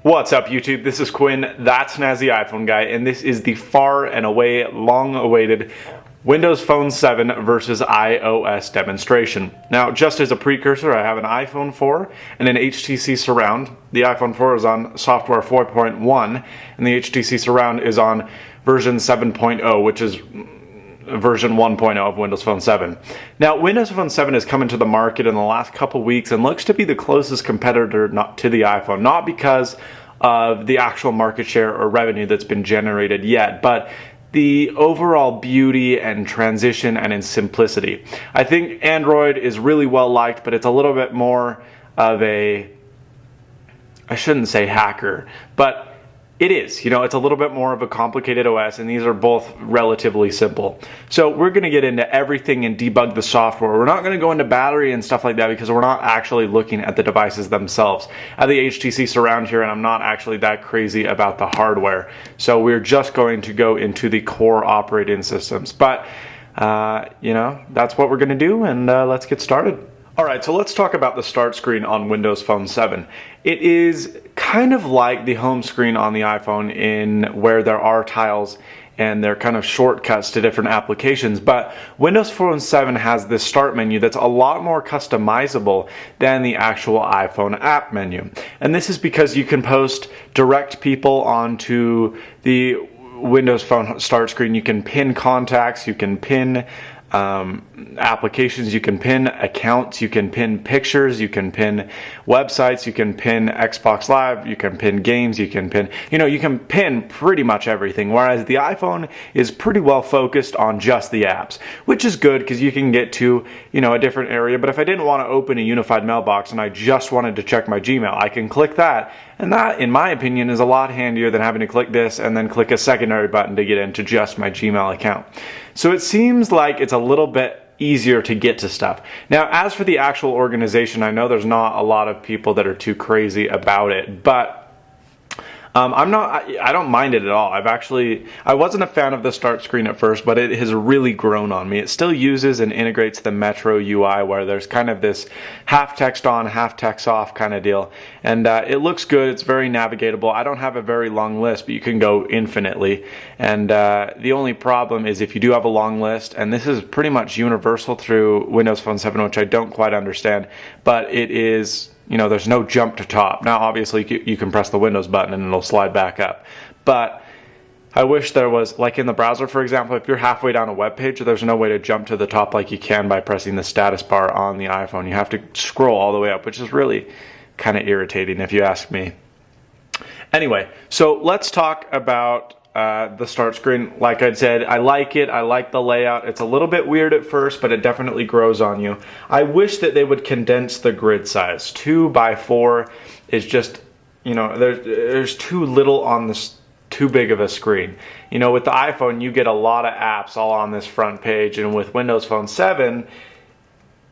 What's up, YouTube? This is Quinn, that's Snazzy iPhone Guy, and this is the far and away long-awaited Windows Phone 7 versus iOS demonstration. Now, just as a precursor, I have an iPhone 4 and an HTC Surround. The iPhone 4 is on software 4.1, and the HTC Surround is on version 7.0, which is version 1.0 of Windows Phone 7. Now, Windows Phone 7 has come into the market in the last couple weeks and looks to be the closest competitor to the iPhone, not because of the actual market share or revenue that's been generated yet, but the overall beauty and transition and in simplicity. I think Android is really well liked, but it's a little bit more of a, I shouldn't say hacker, but it is, it's a little bit more of a complicated OS, and these are both relatively simple. So we're going to get into everything and debug the software. We're not going to go into battery and stuff like that because we're not actually looking at the devices themselves. I have the HTC Surround here, and I'm not actually that crazy about the hardware. So we're just going to go into the core operating systems. But, that's what we're going to do, and let's get started. Alright, so let's talk about the start screen on Windows Phone 7. It is kind of like the home screen on the iPhone in where there are tiles and they're kind of shortcuts to different applications, but Windows Phone 7 has this start menu that's a lot more customizable than the actual iPhone app menu. And this is because you can direct people onto the Windows Phone start screen. You can pin contacts, you can pin applications, you can pin accounts, you can pin pictures, you can pin websites, you can pin Xbox Live, you can pin games, you can pin, you can pin pretty much everything, whereas the iPhone is pretty well focused on just the apps, which is good because you can get to, a different area. But if I didn't want to open a unified mailbox and I just wanted to check my Gmail, I can click that, and that, in my opinion, is a lot handier than having to click this and then click a secondary button to get into just my Gmail account. So it seems like it's a little bit easier to get to stuff. Now, as for the actual organization, I know there's not a lot of people that are too crazy about it, but I don't mind it at all. I wasn't a fan of the start screen at first, but it has really grown on me. It still uses and integrates the Metro UI, where there's kind of this half text on, half text off kind of deal. And it looks good. It's very navigatable. I don't have a very long list, but you can go infinitely. And the only problem is if you do have a long list, and this is pretty much universal through Windows Phone 7, which I don't quite understand, but it is, there's no jump to top. Now, obviously, you can press the Windows button and it'll slide back up. But I wish there was, like in the browser, for example, if you're halfway down a web page, there's no way to jump to the top like you can by pressing the status bar on the iPhone. You have to scroll all the way up, which is really kind of irritating if you ask me. Anyway, so let's talk about the start screen. Like I said, I like it. I like the layout. It's a little bit weird at first, but it definitely grows on you. I wish that they would condense the grid size. 2x4 is just, there's too little on this, too big of a screen. With the iPhone, you get a lot of apps all on this front page, and with Windows Phone 7,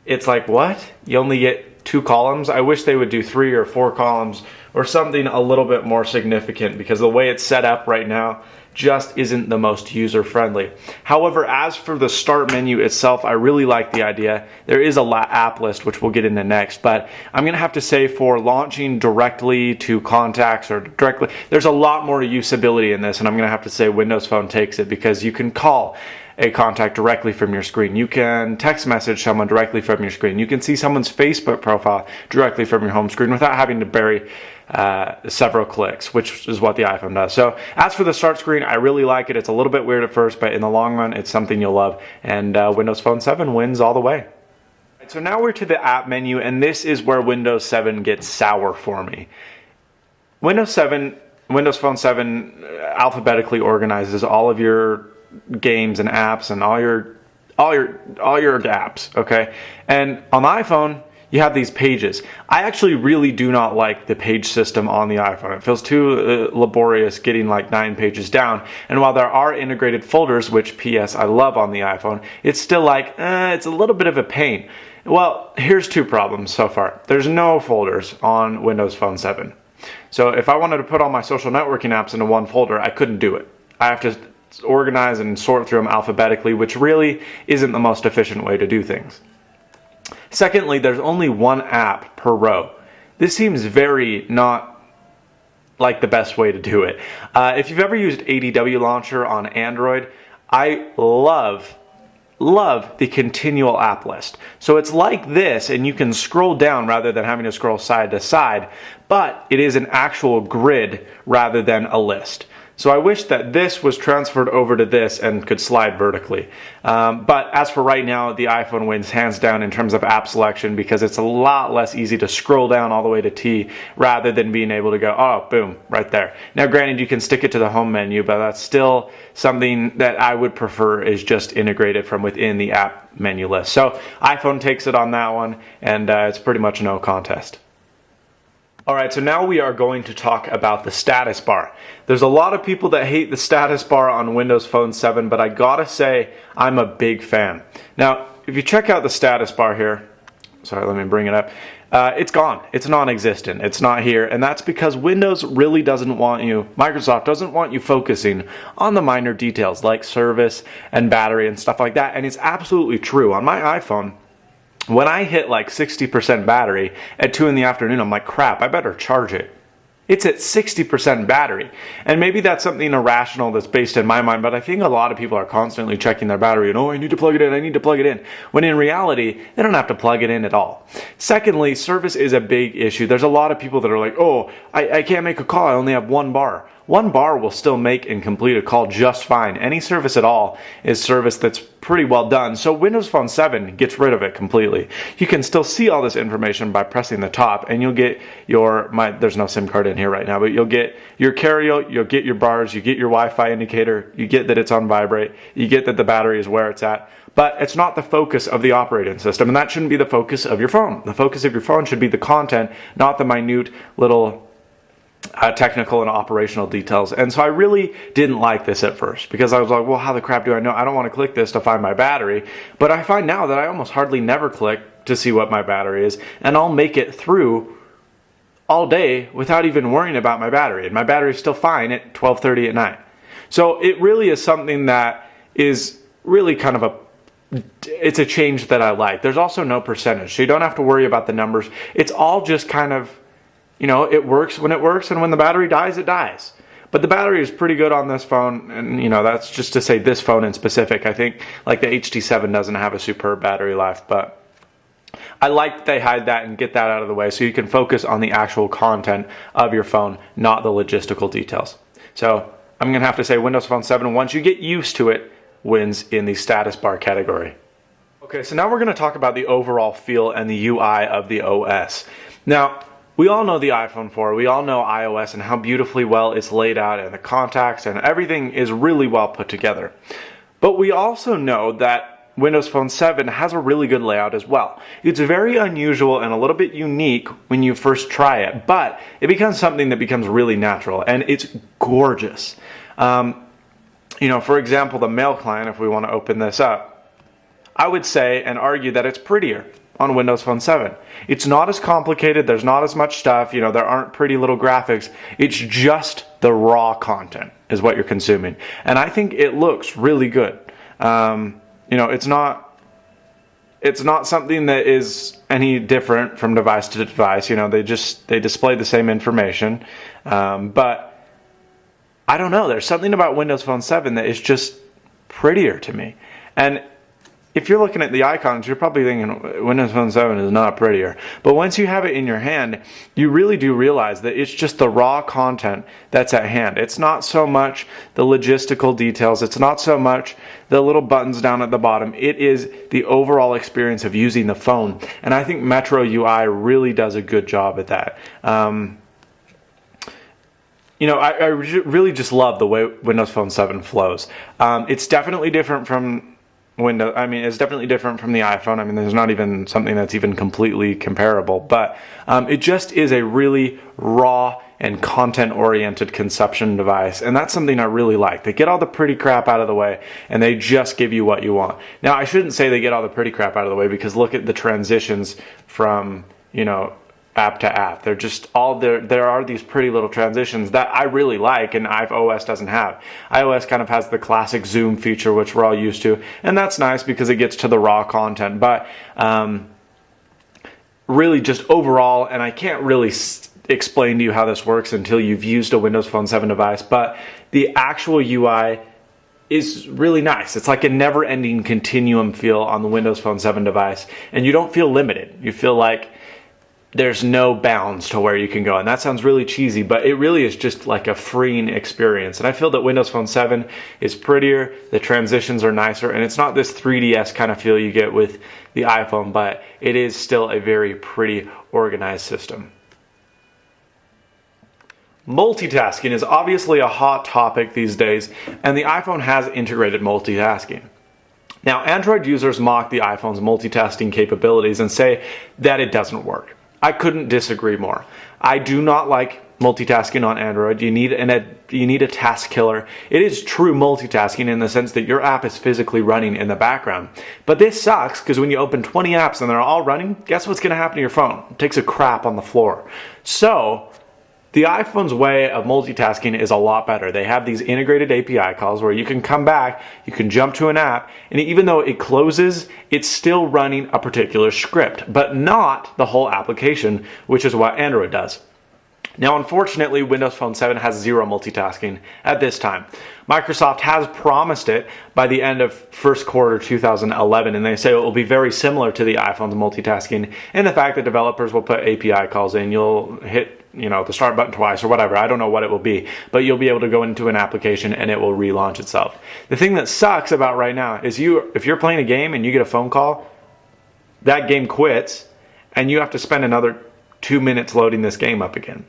it's like, what? You only get 2 columns? I wish they would do 3 or 4 columns or something a little bit more significant, because the way it's set up right now just isn't the most user-friendly. However, as for the start menu itself, I really like the idea. There is a app list, which we'll get into next, but I'm going to have to say for launching directly to contacts or directly, there's a lot more usability in this, and I'm going to have to say Windows Phone takes it, because you can call a contact directly from your screen. You can text message someone directly from your screen. You can see someone's Facebook profile directly from your home screen without having to bury several clicks, which is what the iPhone does. So as for the start screen, I really like it. It's a little bit weird at first, but in the long run, it's something you'll love. And Windows Phone 7 wins all the way. So now we're to the app menu, and this is where Windows 7 gets sour for me. Windows Phone 7 alphabetically organizes all of your games and apps and all your apps, okay? And on the iPhone, you have these pages. I actually really do not like the page system on the iPhone. It feels too laborious getting like 9 pages down. And while there are integrated folders, which PS I love on the iPhone, it's still like, it's a little bit of a pain. Well, here's 2 problems so far. There's no folders on Windows Phone 7. So if I wanted to put all my social networking apps into one folder, I couldn't do it. I have to organize and sort through them alphabetically, which really isn't the most efficient way to do things. Secondly, there's only 1 app per row. This seems very not like the best way to do it. If you've ever used ADW Launcher on Android, I love the continual app list. So it's like this, and you can scroll down rather than having to scroll side to side, but it is an actual grid rather than a list. So I wish that this was transferred over to this and could slide vertically. But as for right now, the iPhone wins hands down in terms of app selection because it's a lot less easy to scroll down all the way to T rather than being able to go, oh, boom, right there. Now, granted, you can stick it to the home menu, but that's still something that I would prefer is just integrated from within the app menu list. So iPhone takes it on that one, and it's pretty much no contest. Alright, so now we are going to talk about the status bar. There's a lot of people that hate the status bar on Windows Phone 7, but I gotta say, I'm a big fan. Now, if you check out the status bar here, sorry, let me bring it up, it's gone. It's non-existent. It's not here, and that's because Windows really doesn't want you, Microsoft doesn't want you focusing on the minor details like service and battery and stuff like that, and it's absolutely true. On my iPhone, when I hit like 60% battery at 2 in the afternoon, I'm like, crap, I better charge it. It's at 60% battery. And maybe that's something irrational that's based in my mind, but I think a lot of people are constantly checking their battery and, oh, I need to plug it in, I need to plug it in. When in reality, they don't have to plug it in at all. Secondly, service is a big issue. There's a lot of people that are like, oh, I can't make a call, I only have 1 bar. 1 bar will still make and complete a call just fine. Any service at all is service that's pretty well done. So Windows Phone 7 gets rid of it completely. You can still see all this information by pressing the top, and you'll get there's no SIM card in here right now, but you'll get your carrier, you'll get your bars, you get your Wi-Fi indicator, you get that it's on vibrate, you get that the battery is where it's at. But it's not the focus of the operating system, and that shouldn't be the focus of your phone. The focus of your phone should be the content, not the minute little technical and operational details. And so I really didn't like this at first because I was like, well, how the crap do I know? I don't want to click this to find my battery. But I find now that I almost hardly never click to see what my battery is, and I'll make it through all day without even worrying about my battery. And my battery is still fine at 12:30 at night. So it really is something that is really kind of it's a change that I like. There's also no percentage, so you don't have to worry about the numbers. It's all just kind of, it works when it works, and when the battery dies, it dies. But the battery is pretty good on this phone, and that's just to say this phone in specific. I think like the HT7 doesn't have a superb battery life, but I like that they hide that and get that out of the way so you can focus on the actual content of your phone, not the logistical details. So I'm going to have to say Windows Phone 7, once you get used to it, wins in the status bar category. Okay, so now we're going to talk about the overall feel and the UI of the OS. Now, we all know the iPhone 4, we all know iOS and how beautifully well it's laid out, and the contacts and everything is really well put together. But we also know that Windows Phone 7 has a really good layout as well. It's very unusual and a little bit unique when you first try it, but it becomes something that becomes really natural, and it's gorgeous. For example, the Mail client, if we want to open this up, I would say and argue that it's prettier on Windows Phone 7. It's not as complicated, there's not as much stuff, there aren't pretty little graphics. It's just the raw content is what you're consuming. And I think it looks really good. It's not something that is any different from device to device. They display the same information. But I don't know, there's something about Windows Phone 7 that is just prettier to me. And if you're looking at the icons, you're probably thinking Windows Phone 7 is not prettier. But once you have it in your hand, you really do realize that it's just the raw content that's at hand. It's not so much the logistical details. It's not so much the little buttons down at the bottom. It is the overall experience of using the phone. And I think Metro UI really does a good job at that. I really just love the way Windows Phone 7 flows. It's definitely different from it's definitely different from the iPhone. There's not even something that's even completely comparable, but it just is a really raw and content-oriented consumption device, and that's something I really like. They get all the pretty crap out of the way, and they just give you what you want. Now, I shouldn't say they get all the pretty crap out of the way, because look at the transitions from, app to app. They're just all there are these pretty little transitions that I really like, and iOS doesn't have. iOS kind of has the classic zoom feature, which we're all used to, and that's nice because it gets to the raw content, but really just overall, and I can't really explain to you how this works until you've used a Windows Phone 7 device, but the actual UI is really nice. It's like a never-ending continuum feel on the Windows Phone 7 device, and you don't feel limited. You feel like there's no bounds to where you can go. And that sounds really cheesy, but it really is just like a freeing experience. And I feel that Windows Phone 7 is prettier, the transitions are nicer, and it's not this 3DS kind of feel you get with the iPhone, but it is still a very pretty, organized system. Multitasking is obviously a hot topic these days, and the iPhone has integrated multitasking. Now, Android users mock the iPhone's multitasking capabilities and say that it doesn't work. I couldn't disagree more. I do not like multitasking on Android. You need a task killer. It is true multitasking in the sense that your app is physically running in the background. But this sucks because when you open 20 apps and they're all running, guess what's going to happen to your phone? It takes a crap on the floor. So the iPhone's way of multitasking is a lot better. They have these integrated API calls where you can come back, you can jump to an app, and even though it closes, it's still running a particular script, but not the whole application, which is what Android does. Now, unfortunately, Windows Phone 7 has zero multitasking at this time. Microsoft has promised it by the end of first quarter 2011, and they say it will be very similar to the iPhone's multitasking in the fact that developers will put API calls in. You'll hit the start button twice or whatever. I don't know what it will be, but you'll be able to go into an application and it will relaunch itself. The thing that sucks about right now is if you're playing a game and you get a phone call, that game quits and you have to spend another 2 minutes loading this game up again.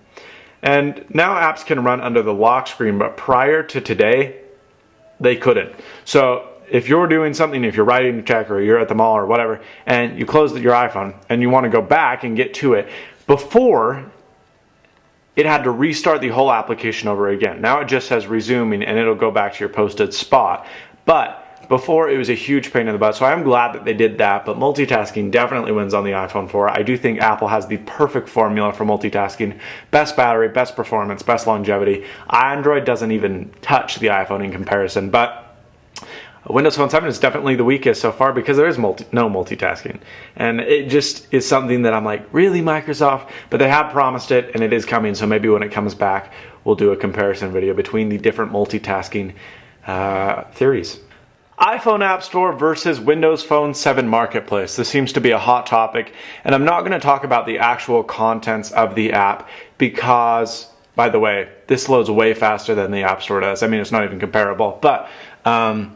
And now apps can run under the lock screen, but prior to today, they couldn't. So if you're doing something, if you're writing a check or you're at the mall or whatever, and you close your iPhone and you want to go back and get to it, before it had to restart the whole application over again. Now it just says resuming and it'll go back to your posted spot. But before, it was a huge pain in the butt, so I'm glad that they did that, but multitasking definitely wins on the iPhone 4. I do think Apple has the perfect formula for multitasking. Best battery, best performance, best longevity. Android doesn't even touch the iPhone in comparison, but Windows Phone 7 is definitely the weakest so far because there is no multitasking. And it just is something that I'm like, really, Microsoft? But they have promised it, and it is coming, so maybe when it comes back, we'll do a comparison video between the different multitasking theories. iPhone App Store versus Windows Phone 7 Marketplace. This seems to be a hot topic, and I'm not going to talk about the actual contents of the app because, by the way, this loads way faster than the App Store does. I mean, it's not even comparable, but I'm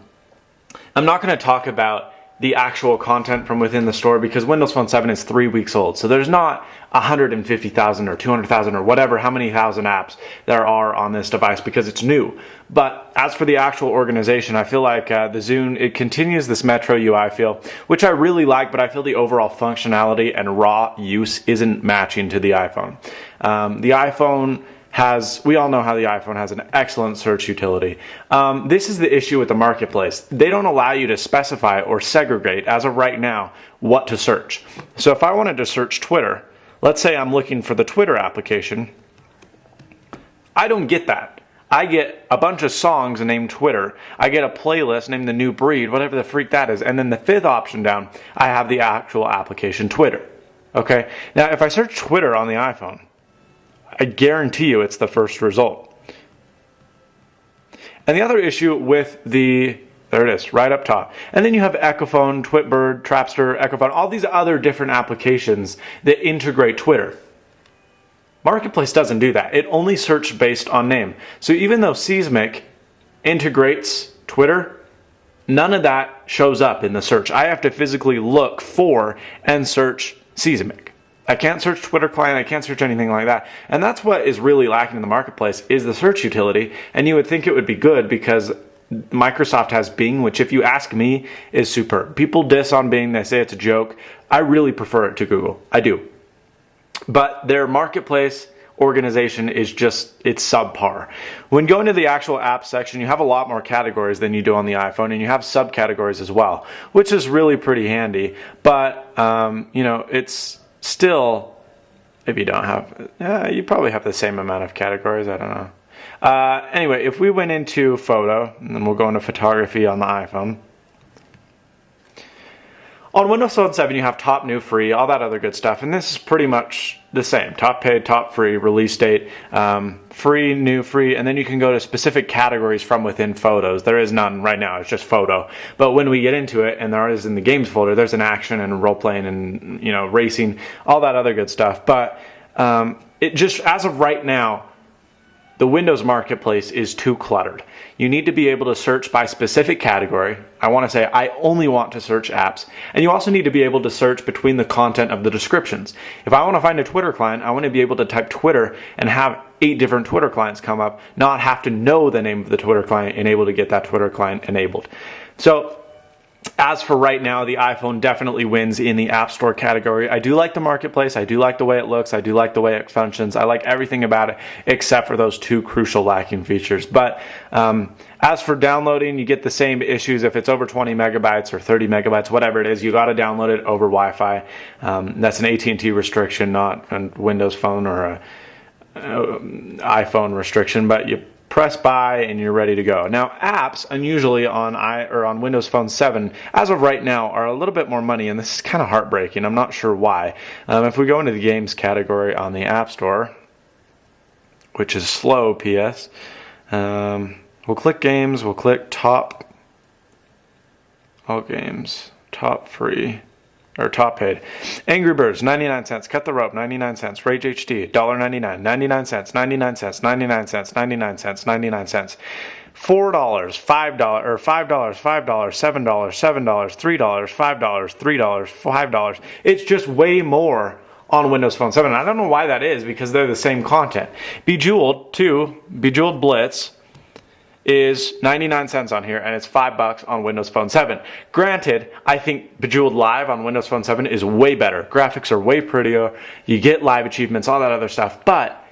not going to talk about the actual content from within the store because Windows Phone 7 is 3 weeks old. So there's not 150,000 or 200,000 or whatever, how many thousand apps there are on this device because it's new. But as for the actual organization, I feel like the Zune, it continues this Metro UI feel, which I really like, but I feel the overall functionality and raw use isn't matching to the iPhone. The iPhone we all know how the iPhone has an excellent search utility. This is the issue with the marketplace. They don't allow you to specify or segregate, as of right now, what to search. So if I wanted to search Twitter, let's say I'm looking for the Twitter application, I don't get that. I get a bunch of songs named Twitter. I get a playlist named The New Breed, whatever the freak that is. And then the fifth option down, I have the actual application Twitter. Okay? Now, if I search Twitter on the iPhone, I guarantee you it's the first result. And the other issue with there it is, right up top. And then you have Echophone, Twitbird, Trapster, Echophone, all these other different applications that integrate Twitter. Marketplace doesn't do that. It only searches based on name. So even though Seismic integrates Twitter, none of that shows up in the search. I have to physically look for and search Seismic. I can't search Twitter client, I can't search anything like that. And that's what is really lacking in the marketplace is the search utility. And you would think it would be good because Microsoft has Bing, which if you ask me is superb. People diss on Bing, they say it's a joke. I really prefer it to Google. I do. But their marketplace organization is it's subpar. When going to the actual app section, you have a lot more categories than you do on the iPhone, and you have subcategories as well, which is really pretty handy. But, it's still, if you don't have, you probably have the same amount of categories, I don't know. Anyway, if we went into photo, and then we'll go into photography on the iPhone. On Windows Phone 7, you have top, new, free, all that other good stuff, and this is pretty much the same. Top, paid, top, free, release date, free, new, free, and then you can go to specific categories from within photos. There is none right now, it's just photo. But when we get into it, and there is in the games folder, there's an action and role-playing and, you know, racing, all that other good stuff. But it just, as of right now, the Windows Marketplace is too cluttered. You need to be able to search by specific category. I want to say I only want to search apps. And you also need to be able to search between the content of the descriptions. If I want to find a Twitter client, I want to be able to type Twitter and have 8 different Twitter clients come up, not have to know the name of the Twitter client and able to get that Twitter client enabled. So as for right now, the iPhone definitely wins in the App Store category. I do like the Marketplace. I do like the way it looks. I do like the way it functions. I like everything about it except for those 2 crucial lacking features. But as for downloading, you get the same issues. If it's over 20 megabytes or 30 megabytes, whatever it is, you got to download it over Wi-Fi. That's an at&t restriction, not a Windows Phone or a iPhone restriction, but you press buy and you're ready to go. Now, apps, unusually on Windows Phone 7, as of right now, are a little bit more money, and this is kind of heartbreaking. I'm not sure why. If we go into the games category on the App Store, which is slow, PS, we'll click games, we'll click top, all games, top free, or top paid. Angry Birds, 99 cents. Cut the Rope, 99 cents. Rage HD, $1.99. 99 cents, 99 cents, 99 cents, 99 cents, 99 cents. $4, $5, or $5, $5, $7, $7, $3, $5, $3, $5. It's just way more on Windows Phone 7. I don't know why that is, because they're the same content. Bejeweled, Bejeweled Blitz, is 99 cents on here, and it's $5 on Windows Phone 7. Granted, I think Bejeweled Live on Windows Phone 7 is way better. Graphics are way prettier. You get live achievements, all that other stuff, but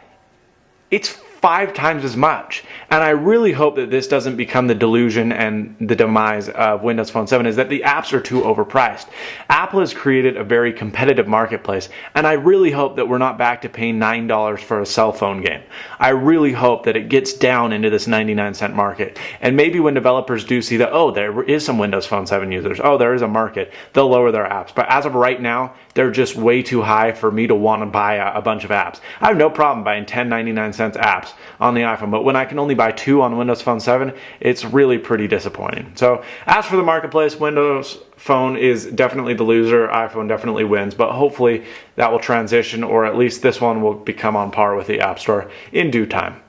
it's 5 times as much. And I really hope that this doesn't become the delusion and the demise of Windows Phone 7, is that the apps are too overpriced. Apple has created a very competitive marketplace, and I really hope that we're not back to paying $9 for a cell phone game. I really hope that it gets down into this 99-cent market. And maybe when developers do see that, oh, there is some Windows Phone 7 users, oh, there is a market, they'll lower their apps. But as of right now, they're just way too high for me to want to buy a bunch of apps. I have no problem buying 10 99-cent apps on the iPhone, but when I can only buy 2 on Windows Phone 7, it's really pretty disappointing. So as for the marketplace, Windows Phone is definitely the loser. iPhone definitely wins, but hopefully that will transition, or at least this one will become on par with the App Store in due time.